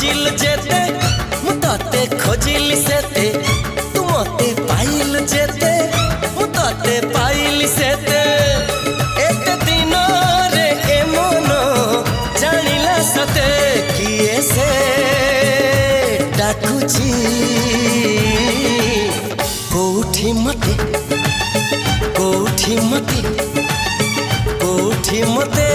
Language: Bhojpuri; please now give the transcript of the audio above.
खोजिल जेते मु तते खोजिल सेते तू मते पाइल जेते मु तते पाइल सेते एक दिन रे ए मन जानिला सते किए से डाकुची कोठी मते कोठी मते कोठी मते